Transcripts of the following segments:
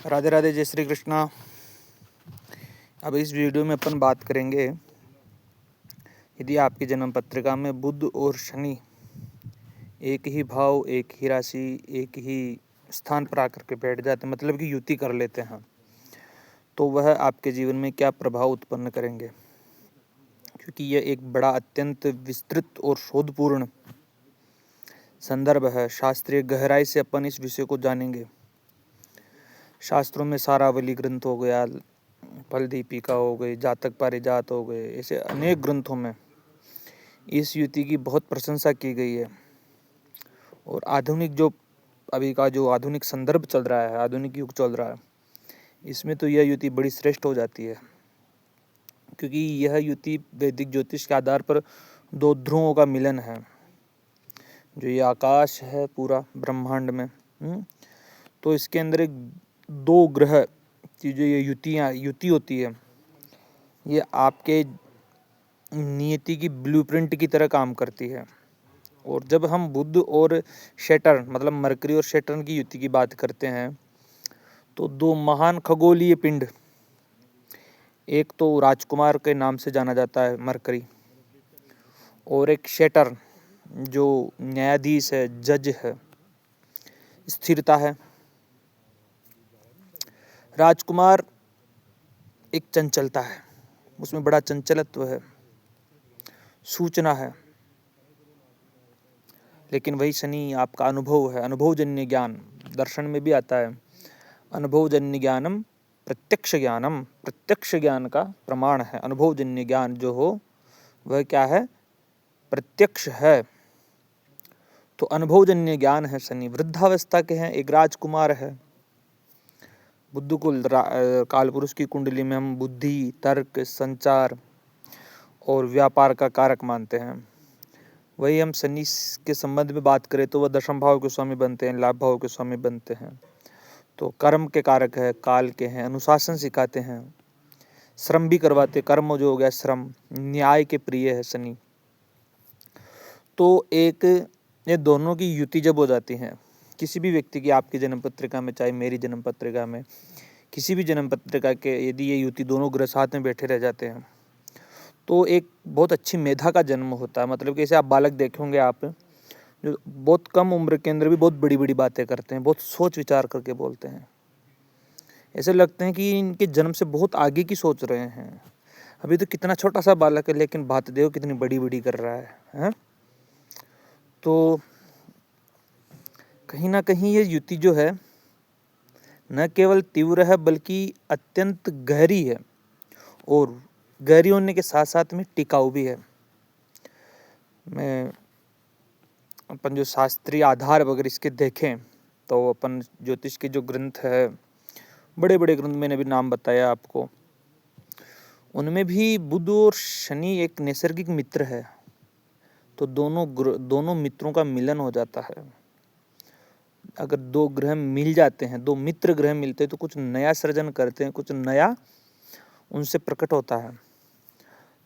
राधे राधे, जय श्री कृष्णा। अब इस वीडियो में अपन बात करेंगे, यदि आपकी जन्म पत्रिका में बुध और शनि एक ही भाव, एक ही राशि, एक ही स्थान पर आकर के बैठ जाते, मतलब कि युति कर लेते हैं, तो वह आपके जीवन में क्या प्रभाव उत्पन्न करेंगे। क्योंकि यह एक बड़ा, अत्यंत विस्तृत और शोधपूर्ण संदर्भ है। शास्त्रीय गहराई से अपन इस विषय को जानेंगे। शास्त्रों में सारावली ग्रंथ हो गया, फल दीपिका हो गई, जातक पारिजात हो गए, ऐसे अनेक ग्रंथों में इस युति की बहुत प्रशंसा की गई है। और आधुनिक अभी का जो आधुनिक संदर्भ चल रहा है, आधुनिक युग चल रहा है, इसमें तो यह युति बड़ी श्रेष्ठ हो जाती है। क्योंकि यह युति वैदिक ज्योतिष के आधार पर दो ध्रुवों का मिलन है। जो ये आकाश है पूरा ब्रह्मांड में, तो इसके अंदर एक दो ग्रह की जो ये युति होती है, ये आपके नियति की ब्लूप्रिंट की तरह काम करती है। और जब हम बुध और सैटर्न, मतलब मरकरी और सैटर्न की युति की बात करते हैं, तो दो महान खगोलीय पिंड, एक तो राजकुमार के नाम से जाना जाता है मरकरी, और एक सैटर्न जो न्यायाधीश है, जज है, स्थिरता है। राजकुमार एक चंचलता है, उसमें बड़ा चंचलत्व है, सूचना है। लेकिन वही शनि आपका अनुभव है, अनुभवजन्य ज्ञान। दर्शन में भी आता है, अनुभवजन्य ज्ञानम प्रत्यक्ष ज्ञानम। प्रत्यक्ष ज्ञान का प्रमाण है अनुभवजन्य ज्ञान जो हो, वह क्या है? प्रत्यक्ष है। तो अनुभवजन्य ज्ञान है शनि। वृद्धावस्था के हैं, एक राजकुमार है। बुद्ध को कालपुरुष की कुंडली में हम बुद्धि, तर्क, संचार और व्यापार का कारक मानते हैं। वही हम शनि के संबंध में बात करें तो वह दशम भाव के स्वामी बनते हैं, लाभ भाव के स्वामी बनते हैं। तो कर्म के कारक है, काल के हैं, अनुशासन सिखाते हैं, श्रम भी करवाते। कर्म जो हो गया श्रम, न्याय के प्रिय है शनि। तो एक ये दोनों की युति जब हो जाती है किसी भी व्यक्ति की, आपकी जन्म पत्रिका में, चाहे मेरी जन्म पत्रिका में, किसी भी जन्म पत्रिका के यदि ये युति दोनों ग्रह साथ में बैठे रह जाते हैं, तो एक बहुत अच्छी मेधा का जन्म होता है। मतलब कि ऐसे आप बालक देखे होंगे आप, जो बहुत कम उम्र के अंदर भी बहुत बड़ी बड़ी बातें करते हैं, बहुत सोच विचार करके बोलते हैं। ऐसे लगते हैं कि इनके जन्म से बहुत आगे की सोच रहे हैं। अभी तो कितना छोटा सा बालक है, लेकिन बात देखो कितनी बड़ी बड़ी कर रहा है? तो कहीं ना कहीं ये युति जो है न केवल तीव्र है, बल्कि अत्यंत गहरी है, और गहरी होने के साथ साथ में टिकाऊ भी है। अपन जो शास्त्रीय आधार वगैरह इसके देखें, तो अपन ज्योतिष के जो ग्रंथ है, बड़े बड़े ग्रंथ, मैंने भी नाम बताया आपको, उनमें भी बुध और शनि एक नैसर्गिक मित्र है। तो दोनों मित्रों का मिलन हो जाता है। अगर दो ग्रह मिल जाते हैं, दो मित्र ग्रह मिलते हैं, तो कुछ नया सृजन करते हैं, कुछ नया उनसे प्रकट होता है।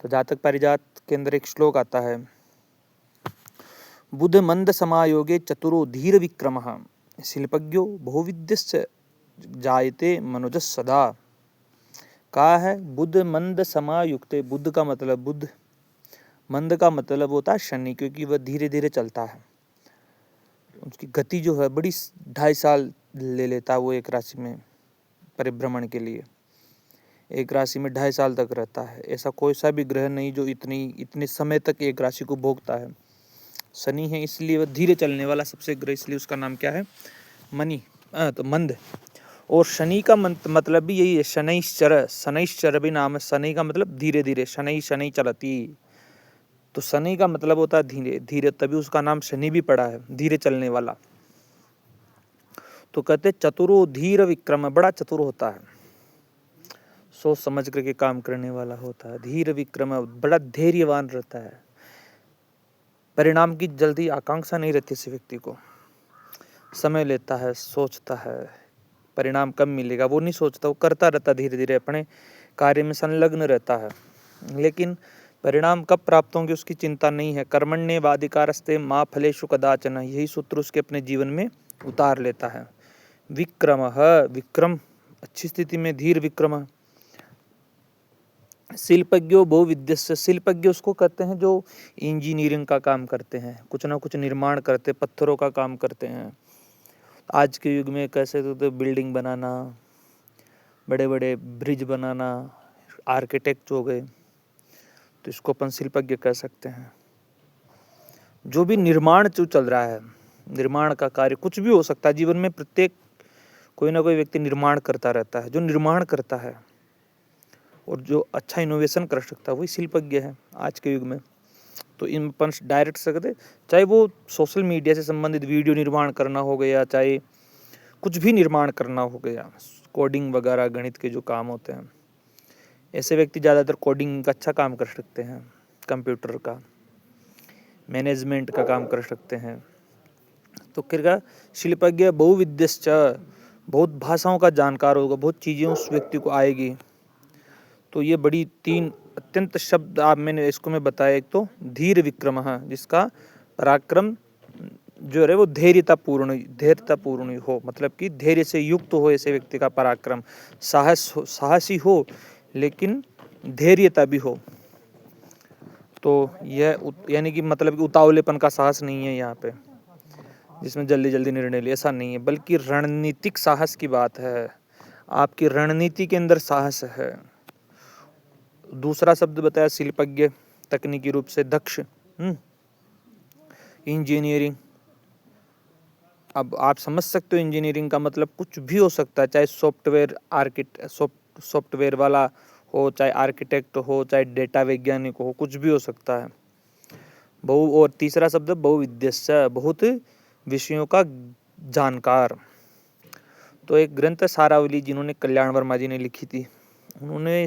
तो जातक पारिजात के अंदर एक श्लोक आता है, बुध मंद समायोगे चतुरो धीर विक्रमः शिल्पज्ञो बहुविद्यश्च जायते मनुजः सदा। कहा है बुध मंद समायुक्ते। बुध का मतलब बुध, मंद का मतलब होता है शनि, क्योंकि वह धीरे धीरे चलता है। उसकी गति जो है बड़ी 2.5 साल ले लेता है वो एक राशि में परिभ्रमण के लिए। एक राशि में 2.5 साल तक रहता है। ऐसा कोई सा भी ग्रह नहीं जो इतने समय तक एक राशि को भोगता है। शनि है, इसलिए वह धीरे चलने वाला सबसे ग्रह, इसलिए उसका नाम क्या है? तो मंद। और शनि का मतलब भी यही है, शनैश्चर। शनैश्चर भी नाम है। शनि का मतलब धीरे धीरे, शनि शनि चलती। तो शनि का मतलब होता है धीरे धीरे, तभी उसका नाम शनि भी पड़ा है, धीरे चलने वाला। तो कहते चतुरो धीर विक्रम, बड़ा चतुर होता है, सोच समझ करके काम करने वाला होता है। धीर विक्रम, बड़ा धैर्यवान रहता है। परिणाम की जल्दी आकांक्षा नहीं रहती इस व्यक्ति को, समय लेता है, सोचता है, परिणाम कब मिलेगा वो नहीं सोचता, वो करता रहता, धीरे धीरे अपने कार्य में संलग्न रहता है। लेकिन परिणाम कब प्राप्त होंगे उसकी चिंता नहीं है। कर्मण्येवाधिकारस्ते मा फलेषु कदाचन, यही सूत्र उसके अपने जीवन में उतार लेता है। विक्रमः, विक्रम अच्छी स्थिति में, धीर विक्रम। शिल्पज्ञो बहुविद्यस्य, शिल्पज्ञ उसको कहते हैं जो इंजीनियरिंग का काम करते हैं, कुछ ना कुछ निर्माण करते, पत्थरों का काम करते हैं। आज के युग में कैसे तो बिल्डिंग बनाना, बड़े बड़े ब्रिज बनाना, आर्किटेक्ट हो गए, तो इसको अपन शिल्पज्ञ कह सकते हैं। जो भी निर्माण जो चल रहा है, निर्माण का कार्य कुछ भी हो सकता है जीवन में, प्रत्येक कोई ना कोई व्यक्ति निर्माण करता रहता है। जो निर्माण करता है और जो अच्छा इनोवेशन कर सकता है वही शिल्पज्ञ है आज के युग में। तो इन अपन डायरेक्ट सकते, चाहे वो सोशल मीडिया से संबंधित वीडियो निर्माण करना हो गया, चाहे कुछ भी निर्माण करना हो गया, कोडिंग वगैरह गणित के जो काम होते हैं, ऐसे व्यक्ति ज़्यादातर कोडिंग का अच्छा काम कर सकते हैं, कंप्यूटर का मैनेजमेंट का काम कर सकते हैं। तो क्या शिल्पज्ञ बहुविद्यश्च, बहुत भाषाओं का जानकार होगा, बहुत चीज़ें उस व्यक्ति को आएगी। तो ये बड़ी 3 अत्यंत शब्द आप मैंने इसको मैं बताया। एक तो धीर विक्रम, जिसका पराक्रम जो है वो धैर्यतापूर्ण हो, मतलब कि धैर्य से युक्त हो ऐसे व्यक्ति का पराक्रम, साहसी हो लेकिन धैर्यता भी हो। तो यह यानी कि मतलब कि उतावलेपन का साहस नहीं है यहाँ पे, जिसमें जल्दी जल्दी निर्णय ले, ऐसा नहीं है, बल्कि रणनीतिक साहस की बात है। आपकी रणनीति के अंदर साहस है। दूसरा शब्द बताया शिल्पज्ञ, तकनीकी रूप से दक्ष, इंजीनियरिंग। अब आप समझ सकते हो इंजीनियरिंग का मतलब कुछ भी हो सकता है, चाहे सॉफ्टवेयर वाला हो, चाहे आर्किटेक्ट हो, चाहे डेटा वैज्ञानिक हो, कुछ भी हो सकता है। और तीसरा शब्द बहुविद्यस्य, बहुत विषयों का जानकार। तो एक ग्रंथ सारावली जिन्होंने कल्याण वर्मा जी ने लिखी थी, उन्होंने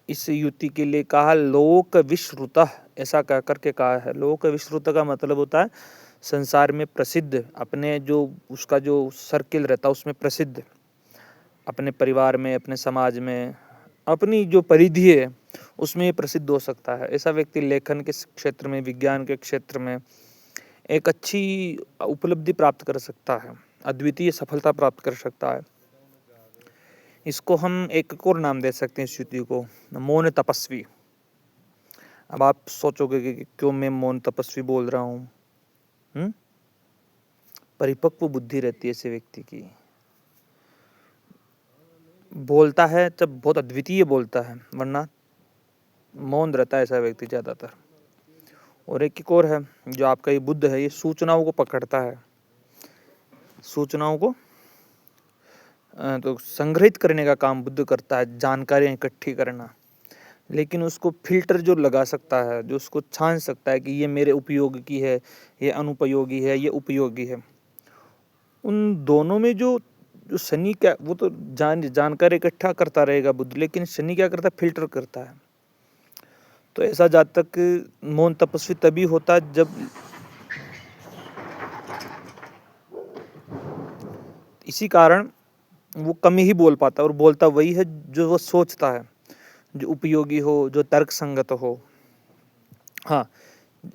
इस युति के लिए कहा लोक विश्रुतः, ऐसा कह करके कहा है। लोक विश्रुत का मतलब होता है संसार में प्रसिद्ध, अपने जो उसका जो सर्किल रहता है उसमें प्रसिद्ध, अपने परिवार में, अपने समाज में, अपनी जो परिधि है उसमें प्रसिद्ध हो सकता है। ऐसा व्यक्ति लेखन के क्षेत्र में, विज्ञान के क्षेत्र में एक अच्छी उपलब्धि प्राप्त कर सकता है, अद्वितीय सफलता प्राप्त कर सकता है। इसको हम एक और नाम दे सकते हैं इस युति को, मौन तपस्वी। अब आप सोचोगे कि क्यों मैं मौन तपस्वी बोल रहा हूँ। परिपक्व बुद्धि रहती है ऐसे व्यक्ति की, बोलता है जब बहुत अद्वितीय बोलता है, वरना मौन रहता है ऐसा व्यक्ति ज़्यादातर। और एक और है जो आपका ये बुद्ध है, ये सूचनाओं को पकड़ता है, सूचनाओं को तो संग्रहित करने का काम बुद्ध करता है, जानकारियाँ इकट्ठी करना, लेकिन उसको फिल्टर जो लगा सकता है, जो उसको छान सकता है कि ये मेरे उपयोग की है, ये अनुपयोगी है, ये उपयोगी है। उन दोनों में जो शनि क्या, वो तो जानकारी इकट्ठा करता रहेगा बुद्ध, लेकिन शनि क्या करता है, फिल्टर करता है। तो ऐसा जातक मौन तपस्वी तभी होता है जब, इसी कारण वो कम ही बोल पाता है, और बोलता वही है जो वो सोचता है, जो उपयोगी हो, जो तर्क संगत हो। हाँ,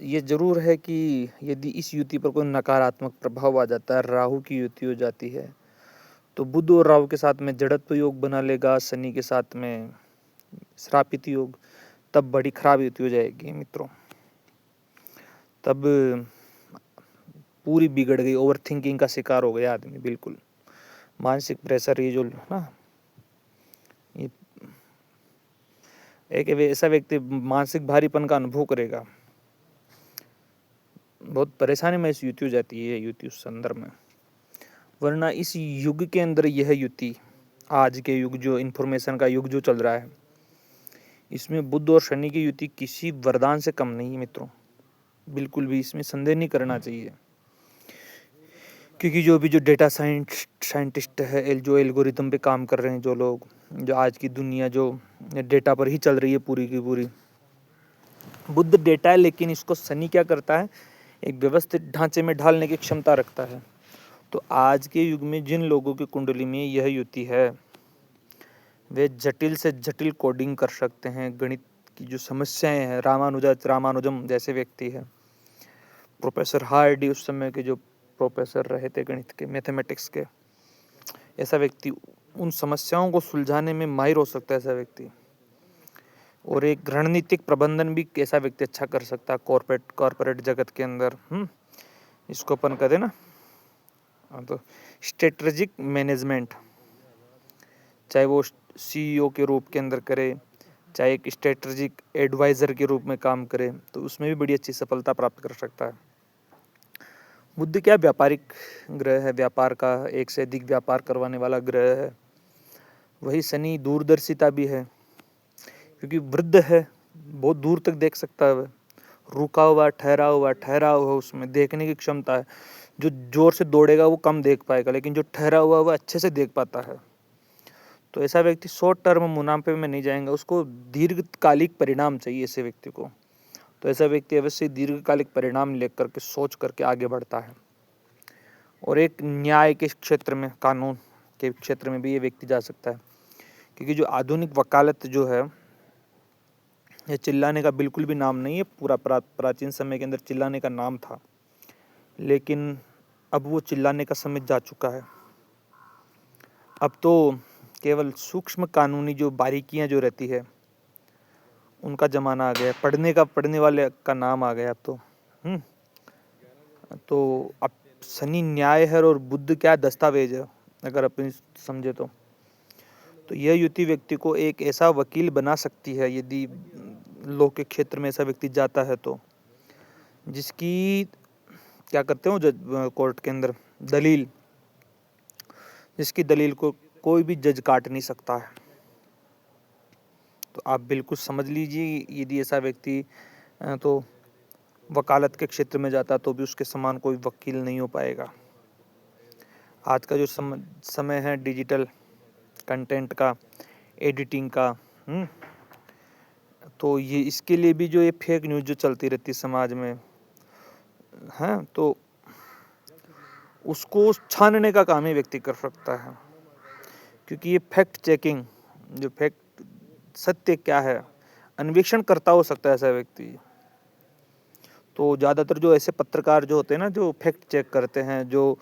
ये जरूर है कि यदि इस युति पर कोई नकारात्मक प्रभाव आ जाता है, राहु की युति हो जाती है, तो बुध और राहु के साथ में जड़त्व योग बना लेगा, शनि के साथ में श्रापित योग, तब बड़ी खराब युति हो जाएगी मित्रों। तब पूरी बिगड़ गई, ओवर थिंकिंग का शिकार हो गया आदमी, बिल्कुल मानसिक प्रेशर, ये जो ना, ये एक ऐसा व्यक्ति मानसिक भारीपन का अनुभव करेगा, बहुत परेशानी में इस युति हो जाती है, युति उस संदर्भ में। वरना इस युग के अंदर यह युति, आज के युग जो इन्फॉर्मेशन का युग जो चल रहा है, इसमें बुध और शनि की युति किसी वरदान से कम नहीं है मित्रों, बिल्कुल भी इसमें संदेह नहीं करना चाहिए। क्योंकि जो भी जो डेटा साइंटिस्ट है, जो एल्गोरिथम पे काम कर रहे हैं, जो लोग, जो आज की दुनिया जो डेटा पर ही चल रही है पूरी की पूरी, बुद्ध डेटा है, लेकिन इसको शनि क्या करता है, एक व्यवस्थित ढांचे में ढालने की क्षमता रखता है। तो आज के युग में जिन लोगों की कुंडली में यह युति है, वे जटिल से जटिल कोडिंग कर सकते हैं। गणित की जो समस्याएं हैं, रामानुजम जैसे व्यक्ति है, प्रोफेसर हार्डी उस समय के जो प्रोफेसर रहे थे गणित के, मैथमेटिक्स के, ऐसा व्यक्ति उन समस्याओं को सुलझाने में माहिर हो सकता है ऐसा व्यक्ति। और एक रणनीतिक प्रबंधन भी ऐसा व्यक्ति अच्छा कर सकता है कॉर्पोरेट जगत के अंदर। इसको अपन कहते हैं ना, तो स्ट्रेटेजिक मैनेजमेंट, चाहे वो सीईओ के रूप के अंदर करे, चाहे एक स्ट्रेटेजिक एडवाइज़र के रूप में काम करे, तो उसमें भी बड़ी अच्छी सफलता प्राप्त कर सकता है। बुध क्या व्यापारिक ग्रह है, व्यापार का एक से अधिक व्यापार करवाने वाला ग्रह है। वही शनि दूरदर्शिता भी है, क्योंकि वृद्ध है, बहुत दूर तक देख सकता है। रुका हुआ ठहरा हुआ उसमें देखने की क्षमता है। जो जोर से दौड़ेगा वो कम देख पाएगा, लेकिन जो ठहरा हुआ वो अच्छे से देख पाता है। तो ऐसा व्यक्ति शॉर्ट टर्म मुनाफे में नहीं जाएगा, उसको दीर्घकालिक परिणाम चाहिए ऐसे व्यक्ति को। तो ऐसा व्यक्ति अवश्य दीर्घकालिक परिणाम लेकर के सोच करके आगे बढ़ता है। और एक न्याय के क्षेत्र में, कानून के क्षेत्र में भी ये व्यक्ति जा सकता है, क्योंकि जो आधुनिक वकालत जो है, ये चिल्लाने का बिल्कुल भी नाम नहीं है। पूरा प्राचीन समय के अंदर चिल्लाने का नाम था, लेकिन अब वो चिल्लाने का समय जा चुका है। अब तो केवल सूक्ष्म कानूनी जो बारीकियां जो रहती है उनका जमाना आ गया, पढ़ने वाले का नाम आ गया अब तो। तो अब शनि न्याय है और बुध क्या दस्तावेज है, अगर अपन समझे तो यह युति व्यक्ति को एक ऐसा वकील बना सकती है, यदि लॉ के क्षेत्र में ऐसा व्यक्ति जाता है तो, जिसकी क्या करते हो जज कोर्ट के अंदर दलील, जिसकी दलील को कोई भी जज काट नहीं सकता है। तो आप बिल्कुल समझ लीजिए, यदि ऐसा व्यक्ति तो वकालत के क्षेत्र में जाता तो भी उसके समान कोई वकील नहीं हो पाएगा। आज का जो समय है डिजिटल कंटेंट का, एडिटिंग का, तो ये इसके लिए भी जो ये फेक न्यूज़ जो चलती रहती है समाज में है, तो उसको छानने का काम ही व्यक्ति कर सकता है। क्योंकि ये फैक्ट चेकिंग, जो फैक्ट सत्य क्या है, अन्वेषण करता हो सकता है ऐसा व्यक्ति। तो ज़्यादातर जो ऐसे पत्रकार जो होते हैं ना, जो फैक्ट चेक करते हैं, जो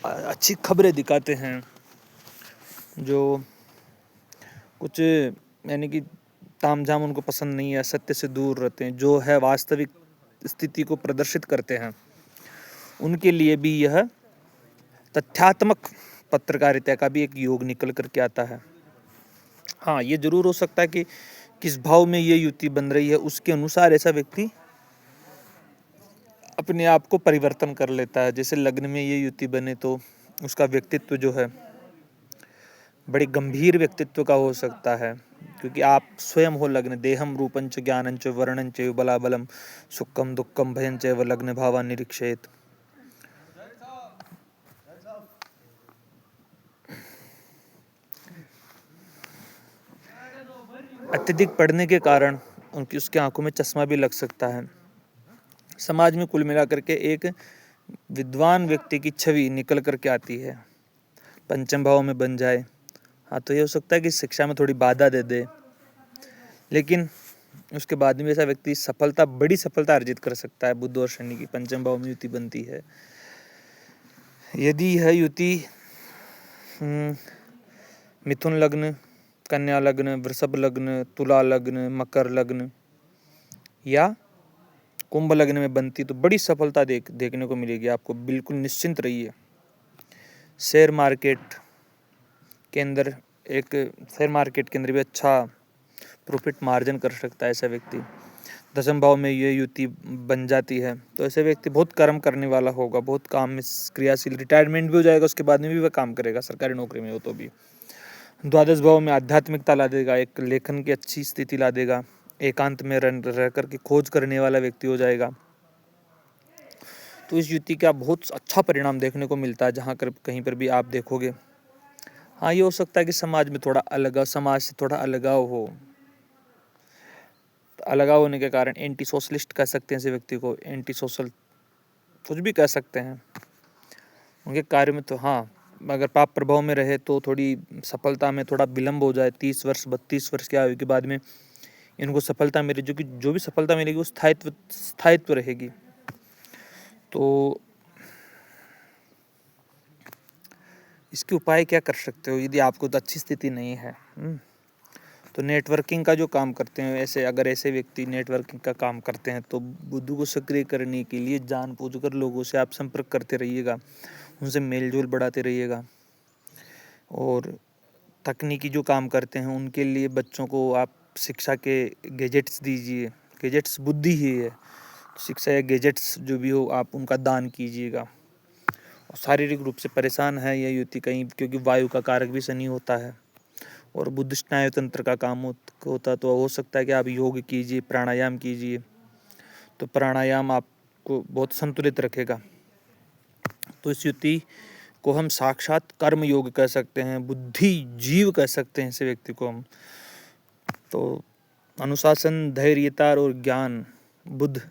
अच्छी खबरें दिखाते हैं, जो कुछ यानी कि तामझाम उनको पसंद नहीं है, सत्य से दूर रहते हैं, जो है वास्तविक स्थिति को प्रदर्शित करते हैं, उनके लिए भी यह तथ्यात्मक पत्रकारिता का भी एक योग निकल करके आता है। हाँ, ये जरूर हो सकता है कि किस भाव में ये युति बन रही है उसके अनुसार ऐसा व्यक्ति अपने आप को परिवर्तन कर लेता है। जैसे लग्न में ये युति बने तो उसका व्यक्तित्व जो है बड़े गंभीर व्यक्तित्व का हो सकता है, क्योंकि आप स्वयं हो लग्न। देहम रूपंच ज्ञानंच वर्णंच बलाबलम सुखम दुखम भयंच व लग्न भावा निरीक्षेत। अत्यधिक पढ़ने के कारण उसके आंखों में चश्मा भी लग सकता है। समाज में कुल मिलाकर के एक विद्वान व्यक्ति की छवि निकल करके आती है, पंचम भाव में बन जाए। हाँ, तो ये हो सकता है कि शिक्षा में थोड़ी बाधा दे दे, लेकिन उसके बाद में ऐसा व्यक्ति बड़ी सफलता अर्जित कर सकता है। बुध और शनि की पंचम भाव में युति बनती है। यदि यह युति मिथुन लग्न, कन्या लग्न, वृषभ लग्न, तुला लग्न, मकर लग्न या कुंभ लग्न में बनती तो बड़ी सफलता देखने को मिलेगी आपको। बिल्कुल निश्चिंत रहिए। शेयर मार्केट के अंदर भी अच्छा प्रॉफिट मार्जिन कर सकता है ऐसा व्यक्ति। दशम भाव में ये युति बन जाती है तो ऐसे व्यक्ति बहुत कर्म करने वाला होगा, बहुत काम में क्रियाशील, रिटायरमेंट भी हो जाएगा, उसके बाद में भी वह काम करेगा, सरकारी नौकरी में हो तो भी। द्वादश भाव में आध्यात्मिकता ला देगा, एक लेखन की अच्छी स्थिति ला देगा, एकांत में रह करके खोज करने वाला व्यक्ति हो जाएगा। तो इस युति का बहुत अच्छा परिणाम देखने को मिलता है जहाँ कहीं पर भी आप देखोगे। हाँ, ये हो सकता है कि समाज से थोड़ा अलगाव हो। तो अलगाव होने के कारण एंटी सोशलिस्ट कह सकते हैं ऐसे व्यक्ति को, एंटी सोशल कुछ भी कह सकते हैं उनके कार्य में। तो हाँ, अगर पाप प्रभाव में रहे तो थोड़ी सफलता में थोड़ा विलम्ब हो जाए। 30 वर्ष 32 वर्ष की आयु के बाद में इनको सफलता मिले, जो भी सफलता मिलेगी वो स्थायित्व रहेगी। तो इसके उपाय क्या कर सकते हो यदि आपको तो अच्छी स्थिति नहीं है। तो नेटवर्किंग का जो काम करते हैं, ऐसे व्यक्ति नेटवर्किंग का काम करते हैं तो बुद्धू को सक्रिय करने के लिए जानबूझकर लोगों से आप संपर्क करते रहिएगा, उनसे मेलजोल बढ़ाते रहिएगा। और तकनीकी जो काम करते हैं उनके लिए बच्चों को आप शिक्षा के गैजेट्स दीजिए। गैजेट्स बुद्धि ही है, शिक्षा या गैजेट्स जो भी हो आप उनका दान कीजिएगा। और शारीरिक रूप से परेशान है यह युवती कहीं, क्योंकि वायु का कारक भी शनि होता है और बुद्ध स्नायु तंत्र का काम होता, तो हो सकता है कि आप योग कीजिए, प्राणायाम कीजिए, तो प्राणायाम आपको बहुत संतुलित रखेगा। तो इस युति को हम साक्षात कर्म योग कह सकते हैं, बुद्धि जीव कह सकते हैं ऐसे व्यक्ति को हम। तो अनुशासन, धैर्यता और ज्ञान, बुद्ध,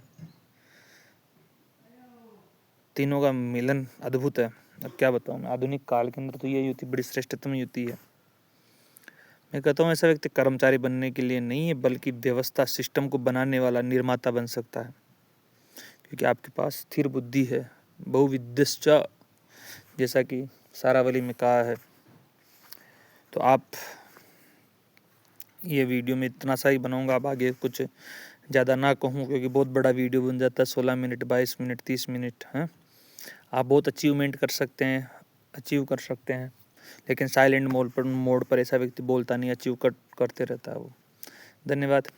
तीनों का मिलन अद्भुत है। अब क्या बताऊं मैं, आधुनिक काल के अंदर तो ये युति बड़ी श्रेष्ठतम युति है। मैं कहता हूँ ऐसा व्यक्ति कर्मचारी बनने के लिए नहीं है, बल्कि व्यवस्था सिस्टम को बनाने वाला निर्माता बन सकता है, क्योंकि आपके पास स्थिर बुद्धि है। बहुविद्यश्च, जैसा कि सारावली में कहा है। तो आप ये वीडियो में इतना सा ही बनाऊंगा, अब आगे कुछ ज़्यादा ना कहूँ, क्योंकि बहुत बड़ा वीडियो बन जाता है, 16 मिनट, 22 मिनट, 30 मिनट है। आप बहुत अचीवमेंट कर सकते हैं, अचीव कर सकते हैं, लेकिन साइलेंट मोड पर ऐसा व्यक्ति बोलता नहीं, अचीव करते रहता है वो। धन्यवाद।